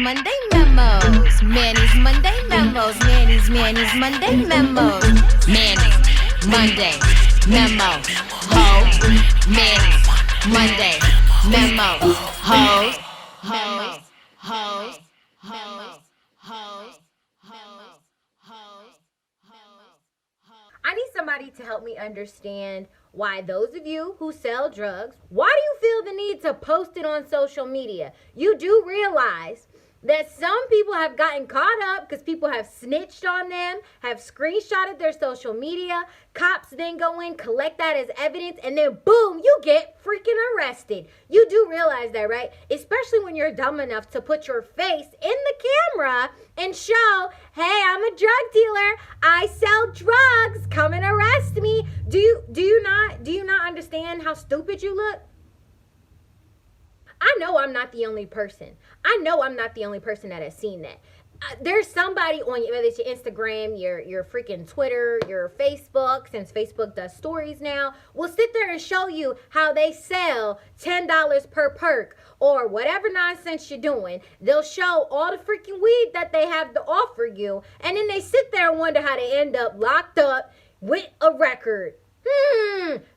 Monday memos. Manny's Monday memos. Manny's Monday memos. Manny's Monday memo. Ho. Manny's Monday memo. Hoes. Hoes. Hoes. Hoes. Hoes. I need somebody to help me understand why those of you who sell drugs, why do you feel the need to post it on social media? You do realize that some people have gotten caught up because people have snitched on them, have screenshotted their social media. Cops then go in, collect that as evidence, and then boom, you get freaking arrested. You do realize that, right? Especially when you're dumb enough to put your face in the camera and show, hey, I'm a drug dealer. I sell drugs. Come and arrest me. Do you not understand how stupid you look? I know I'm not the only person. I know I'm not the only person that has seen that. There's somebody on, whether it's your Instagram, your freaking Twitter, your Facebook, since Facebook does stories now, will sit there and show you how they sell $10 per perk or whatever nonsense you're doing. They'll show all the freaking weed that they have to offer you, and then they sit there and wonder how they end up locked up with a record.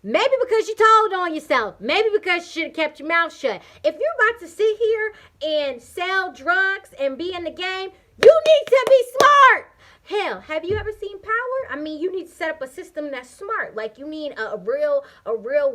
Maybe because you told on yourself. Maybe because you should have kept your mouth shut. If you're about to sit here and sell drugs and be in the game, you need to be smart. Hell, have you ever seen Power? I mean, you need to set up a system that's smart. Like, you need a real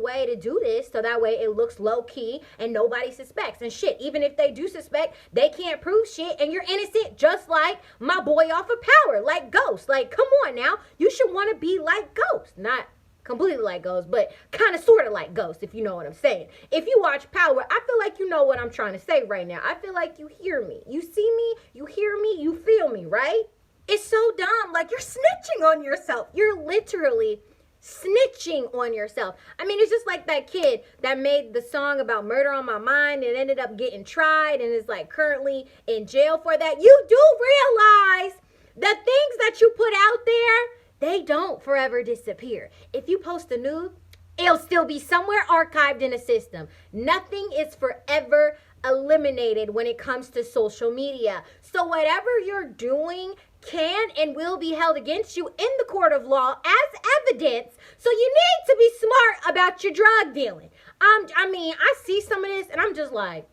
way to do this so that way it looks low key and nobody suspects. And shit, even if they do suspect, they can't prove shit and you're innocent, just like my boy off of Power, like Ghost. Like, come on now. You should want to be like Ghost, not completely like Ghost, but kind of sort of like Ghost, if you know what I'm saying. If you watch Power, I feel like you know what I'm trying to say right now. I feel like you hear me. You see me, you hear me, you feel me, right? It's so dumb. Like, you're snitching on yourself. You're literally snitching on yourself. I mean, it's just like that kid that made the song about Murder on My Mind and ended up getting tried and is like currently in jail for that. You do realize the things that you put out there, they don't forever disappear. If you post a nude, it'll still be somewhere archived in a system. Nothing is forever eliminated when it comes to social media. So whatever you're doing can and will be held against you in the court of law as evidence. So you need to be smart about your drug dealing. I mean, I see some of this and I'm just like,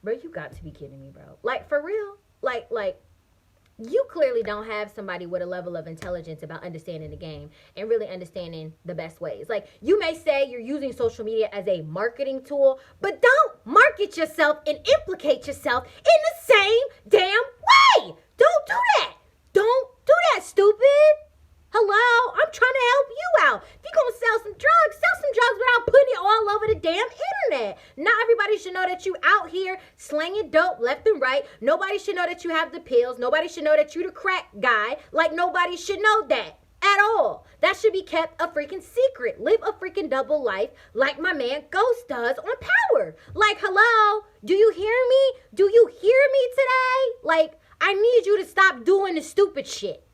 bro, you got to be kidding me, bro. Like, for real? Like, you clearly don't have somebody with a level of intelligence about understanding the game and really understanding the best ways. Like, you may say you're using social media as a marketing tool, but don't market yourself and implicate yourself in the same damn way. Don't do that. Don't do that, stupid. Hello, I'm trying to help you out. If you're going to sell some drugs without putting it all over the damn internet. Not everybody should know that you out here slanging dope left and right. Nobody should know that you have the pills. Nobody should know that you the crack guy. Like, nobody should know that at all. That should be kept a freaking secret. Live a freaking double life like my man Ghost does on Power. Like, hello, do you hear me? Do you hear me today? Like, I need you to stop doing the stupid shit.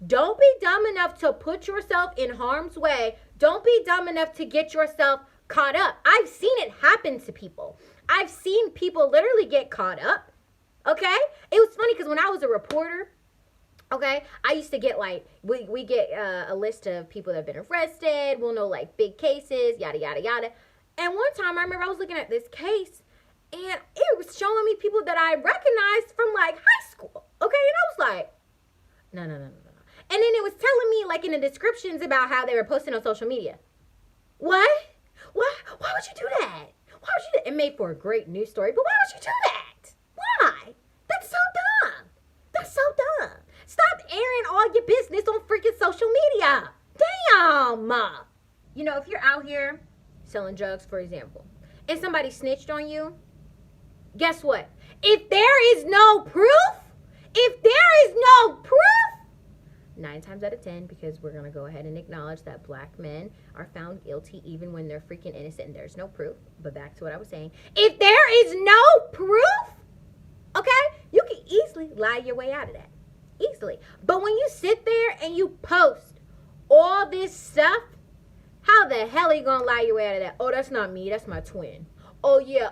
Don't be dumb enough to put yourself in harm's way. Don't be dumb enough to get yourself caught up. I've seen it happen to people. I've seen people literally get caught up, okay? It was funny because when I was a reporter, okay, I used to get like, we get a list of people that have been arrested. We'll know like big cases, yada, yada, yada. And one time I remember I was looking at this case and it was showing me people that I recognized from like high school, okay? And I was like, no. And then it was telling me, like, in the descriptions about how they were posting on social media. What? Why would you do that? Why would you do that? It made for a great news story, but why would you do that? Why? That's so dumb. That's so dumb. Stop airing all your business on freaking social media. Damn. You know, if you're out here selling drugs, for example, and somebody snitched on you, guess what? If there is no proof, 9 times out of 10, because we're going to go ahead and acknowledge that black men are found guilty even when they're freaking innocent and there's no proof. But back to what I was saying. If there is no proof, okay, you can easily lie your way out of that. Easily. But when you sit there and you post all this stuff, how the hell are you going to lie your way out of that? Oh, that's not me. That's my twin. oh yeah,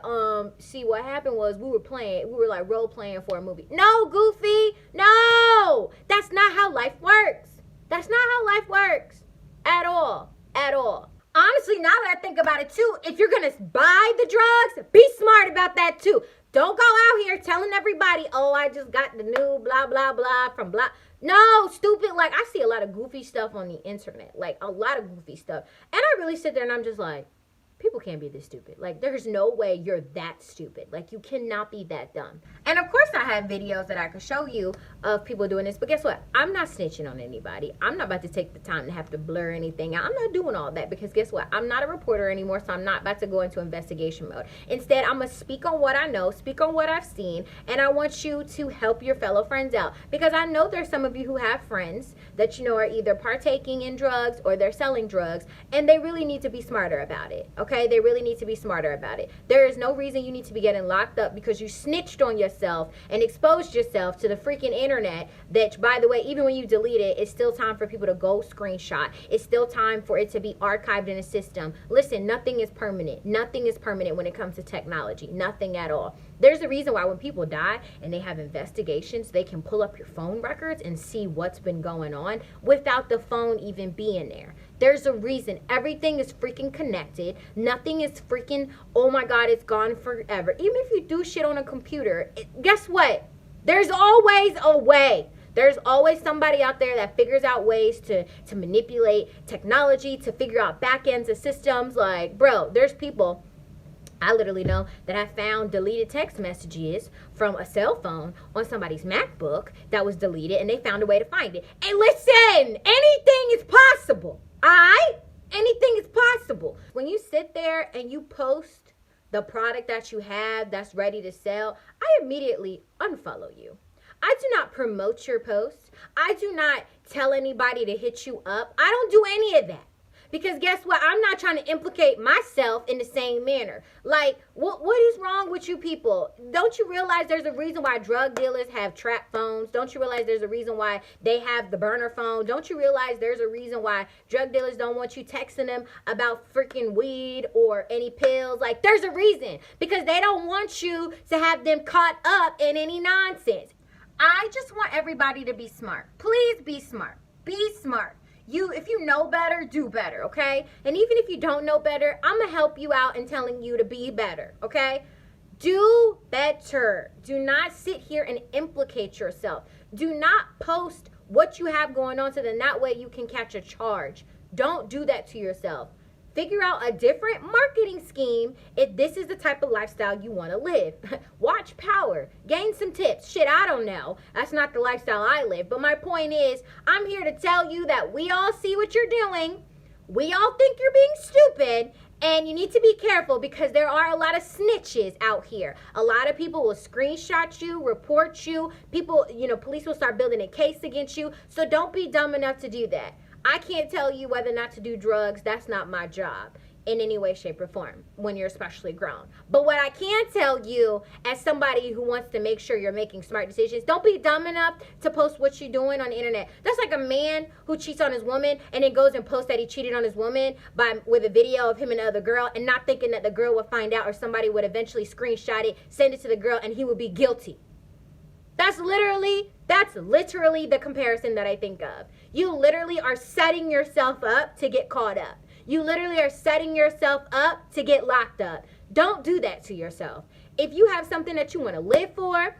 see what happened was we were like role playing for a movie. No, Goofy, no, that's not how life works. That's not how life works at all, at all. Honestly, now that I think about it too, if you're gonna buy the drugs, be smart about that too. Don't go out here telling everybody, oh, I just got the new blah, blah, blah from blah. No, stupid. Like, I see a lot of goofy stuff on the internet. Like, a lot of goofy stuff. And I really sit there and I'm just like, people can't be this stupid. Like, there's no way you're that stupid. Like, you cannot be that dumb. And of course I have videos that I could show you of people doing this. But guess what? I'm not snitching on anybody. I'm not about to take the time to have to blur anything out. I'm not doing all that because guess what? I'm not a reporter anymore, so I'm not about to go into investigation mode. Instead, I'm going to speak on what I know, speak on what I've seen, and I want you to help your fellow friends out. Because I know there's some of you who have friends that you know are either partaking in drugs or they're selling drugs, and they really need to be smarter about it, okay? They really need to be smarter about it. There is no reason you need to be getting locked up because you snitched on yourself and exposed yourself to the freaking internet that, by the way, even when you delete it, it's still time for people to go screenshot. It's still time for it to be archived in a system. Listen, nothing is permanent. Nothing is permanent when it comes to technology. Nothing at all. There's a reason why when people die and they have investigations, they can pull up your phone records and see what's been going on without the phone even being there. There's a reason. Everything is freaking connected. Nothing is freaking, oh my God, it's gone forever. Even if you do shit on a computer, guess what? There's always a way. There's always somebody out there that figures out ways to manipulate technology, to figure out back ends of systems. Like, bro, there's people I literally know that I found deleted text messages from a cell phone on somebody's MacBook that was deleted, and they found a way to find it. And listen, anything is possible, all right? Anything is possible. When you sit there and you post the product that you have that's ready to sell, I immediately unfollow you. I do not promote your posts. I do not tell anybody to hit you up. I don't do any of that. Because guess what? I'm not trying to implicate myself in the same manner. Like, what is wrong with you people? Don't you realize there's a reason why drug dealers have trap phones? Don't you realize there's a reason why they have the burner phone? Don't you realize there's a reason why drug dealers don't want you texting them about freaking weed or any pills? Like, there's a reason. Because they don't want you to have them caught up in any nonsense. I just want everybody to be smart. Please be smart. Be smart. If you know better, do better, okay? And even if you don't know better, I'm going to help you out in telling you to be better, okay? Do better. Do not sit here and implicate yourself. Do not post what you have going on so then that way you can catch a charge. Don't do that to yourself. Figure out a different marketing scheme if this is the type of lifestyle you want to live. Watch Power. Gain some tips. Shit, I don't know. That's not the lifestyle I live. But my point is, I'm here to tell you that we all see what you're doing. We all think you're being stupid. And you need to be careful because there are a lot of snitches out here. A lot of people will screenshot you, report you. People, police will start building a case against you. So don't be dumb enough to do that. I can't tell you whether or not to do drugs. That's not my job in any way, shape, or form when you're especially grown. But what I can tell you as somebody who wants to make sure you're making smart decisions, don't be dumb enough to post what you're doing on the internet. That's like a man who cheats on his woman and then goes and posts that he cheated on his woman with a video of him and the other girl and not thinking that the girl would find out or somebody would eventually screenshot it, send it to the girl, and he would be guilty. That's literally the comparison that I think of. You literally are setting yourself up to get caught up. You literally are setting yourself up to get locked up. Don't do that to yourself. If you have something that you want to live for,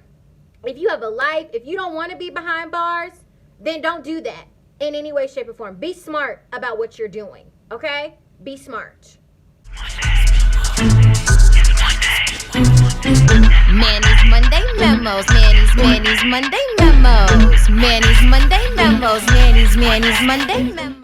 if you have a life, if you don't want to be behind bars, then don't do that in any way, shape, or form. Be smart about what you're doing, okay? Be smart. Manny's Monday memos, Manny's Monday memos, Manny's Monday memos, Manny's Monday memos.